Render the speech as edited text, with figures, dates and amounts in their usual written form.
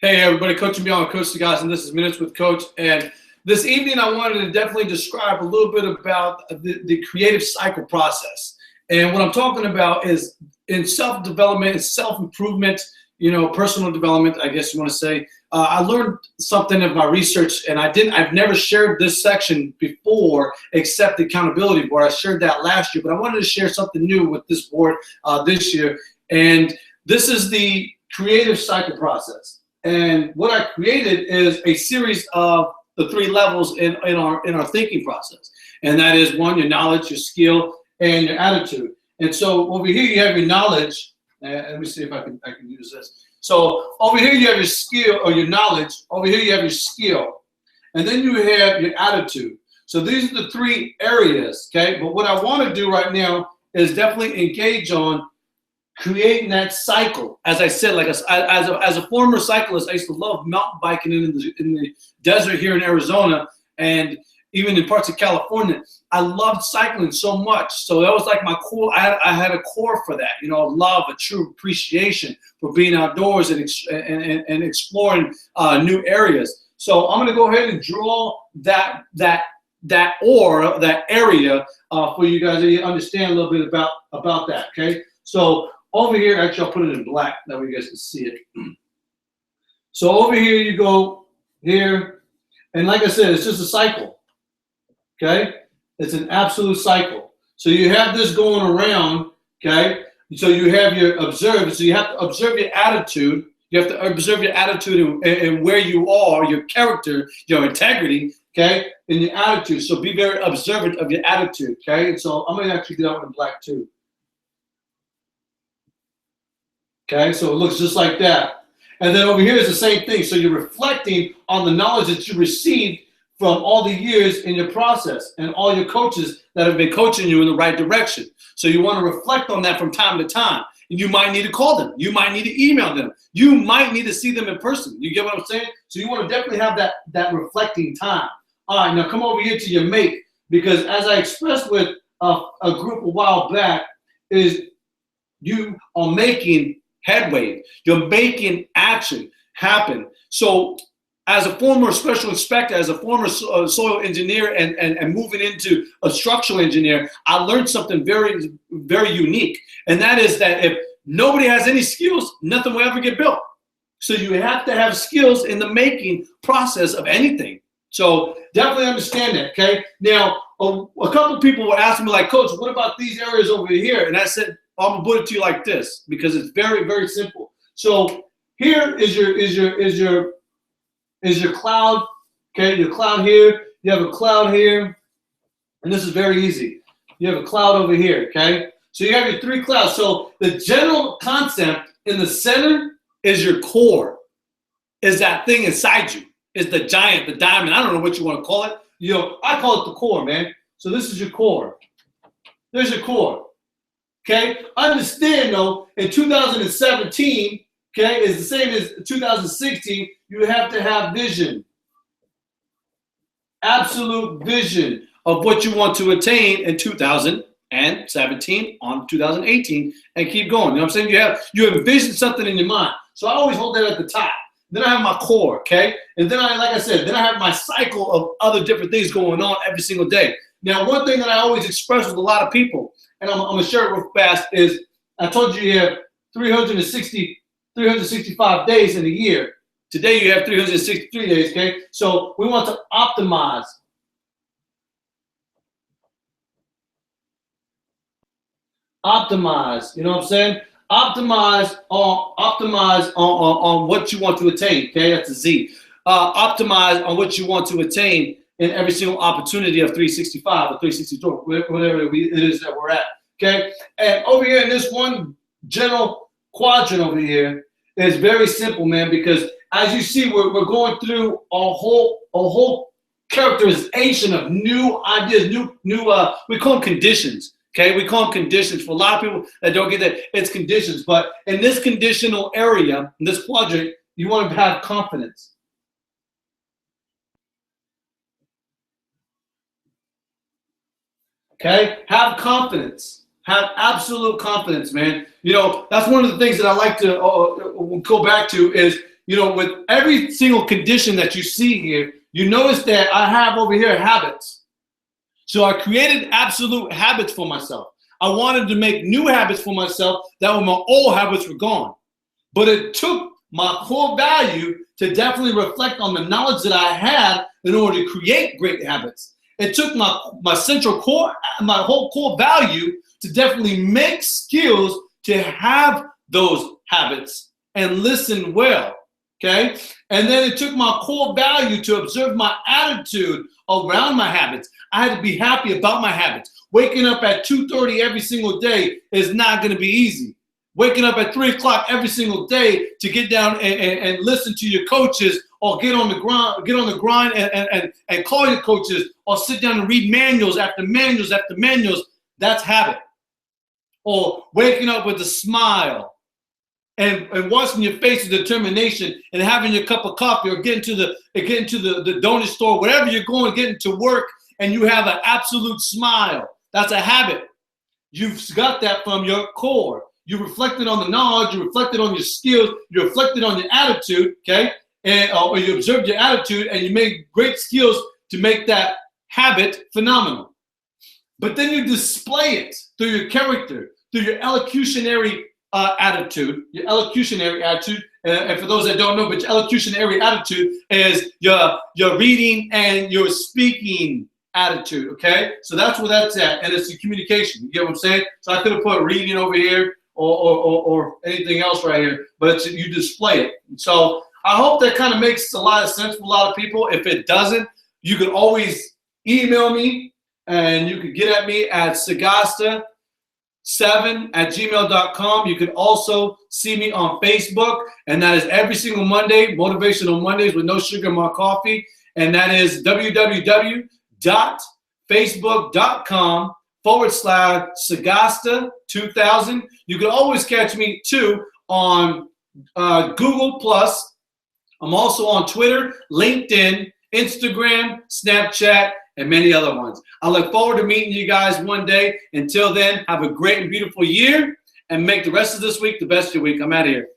Hey everybody, Coach and Beyond, Coach Sagaz, and this is Minutes with Coach. And this evening I wanted to definitely describe a little bit about the creative cycle process. And what I'm talking about is in self-development, self-improvement, personal development, I guess you want to say. I learned something of my research, and I've never shared this section before except the accountability board. I shared that last year, but I wanted to share something new with this board this year. And this is the creative cycle process. And what I created is a series of the three levels in our thinking process. And that is one, your knowledge, your skill, and your attitude. And so over here you have your knowledge. Let me see if I can use this. So over here you have your skill or your knowledge. Over here you have your skill. And then you have your attitude. So these are the three areas, okay? But what I want to do right now is definitely engage on creating that cycle. As I said, like as a former cyclist, I used to love mountain biking in the desert here in Arizona and even in parts of California. I loved cycling so much. So that was like my core. I had a core for that, love, a true appreciation for being outdoors and exploring new areas. So I'm going to go ahead and draw that area for you guys to understand a little bit about that, okay? So over here, actually, I'll put it in black. That way you guys can see it. So over here, you go here. And like I said, it's just a cycle. Okay? It's an absolute cycle. So you have this going around. Okay? So you have your observe. So you have to observe your attitude. You have to observe your attitude and where you are, your character, your integrity. Okay? And your attitude. So be very observant of your attitude. Okay? And so I'm going to actually do that one in black too. Okay, so it looks just like that. And then over here is the same thing. So you're reflecting on the knowledge that you received from all the years in your process and all your coaches that have been coaching you in the right direction. So you want to reflect on that from time to time. And you might need to call them. You might need to email them. You might need to see them in person. You get what I'm saying? So you want to definitely have that reflecting time. All right, now come over here to your make, because as I expressed with a group a while back, is you are making headway. You're making action happen. So as a former special inspector, as a former soil engineer and moving into a structural engineer, I learned something very, very unique. And that is that if nobody has any skills, nothing will ever get built. So you have to have skills in the making process of anything. So definitely understand that, okay? Now, a couple of people were asking me like, Coach, what about these areas over here? And I said, I'm gonna put it to you like this because it's very, very simple. So here is your cloud. Okay, your cloud here. You have a cloud here, and this is very easy. You have a cloud over here. Okay, so you have your three clouds. So the general concept in the center is your core. Is that thing inside you? Is the giant, the diamond? I don't know what you want to call it. I call it the core, man. So this is your core. There's your core. Okay, understand though, in 2017, okay, is the same as 2016, you have to have vision. Absolute vision of what you want to attain in 2017 on 2018 and keep going. You know what I'm saying? You envision something in your mind. So I always hold that at the top. Then I have my core, okay? And then like I said, then I have my cycle of other different things going on every single day. Now, one thing that I always express with a lot of people, and I'm going to share it real fast, is I told you have 365 days in a year. Today you have 363 days, okay? So we want to optimize. Optimize, you know what I'm saying? Optimize on what you want to attain, okay? That's a Z. Optimize on what you want to attain in every single opportunity of 365 or 364, whatever it is that we're at, okay? And over here in this one general quadrant over here is very simple, man, because as you see, we're going through a whole characterization of new ideas, we call them conditions, okay? We call them conditions. For a lot of people that don't get that, it's conditions. But in this conditional area, in this quadrant, you want to have confidence. Okay, have confidence. Have absolute confidence, man. That's one of the things that I like to go back to is, you know, with every single condition that you see here, you notice that I have over here habits. So I created absolute habits for myself. I wanted to make new habits for myself that when my old habits were gone. But it took my core value to definitely reflect on the knowledge that I had in order to create great habits. It took my central core, my whole core value to definitely make skills to have those habits and listen well, okay? And then it took my core value to observe my attitude around my habits. I had to be happy about my habits. Waking up at 2:30 every single day is not gonna be easy. Waking up at 3 o'clock every single day to get down and listen to your coaches, or get on the grind and call your coaches, or sit down and read manuals after manuals after manuals, that's habit. Or waking up with a smile and washing your face with determination and having your cup of coffee, or getting to the donut store, wherever you're going, getting to work, and you have an absolute smile. That's a habit. You've got that from your core. You reflected on the knowledge, you reflected on your skills, you reflected on your attitude, okay? And or you observed your attitude, and you made great skills to make that habit phenomenal. But then you display it through your character, through your elocutionary attitude, and for those that don't know, but your elocutionary attitude is your reading and your speaking attitude, okay? So that's where that's at, and it's the communication. You get what I'm saying? So I could have put reading over here or anything else right here, but you display it. So I hope that kind of makes a lot of sense for a lot of people. If it doesn't, you can always email me, and you can get at me at sagasta7@gmail.com. You can also see me on Facebook, and that is every single Monday, Motivational Mondays with no sugar in my coffee, and that is www.facebook.com/Sagasta2000. You can always catch me too on Google Plus. I'm also on Twitter, LinkedIn, Instagram, Snapchat, and many other ones. I look forward to meeting you guys one day. Until then, have a great and beautiful year, and make the rest of this week the best of your week. I'm out of here.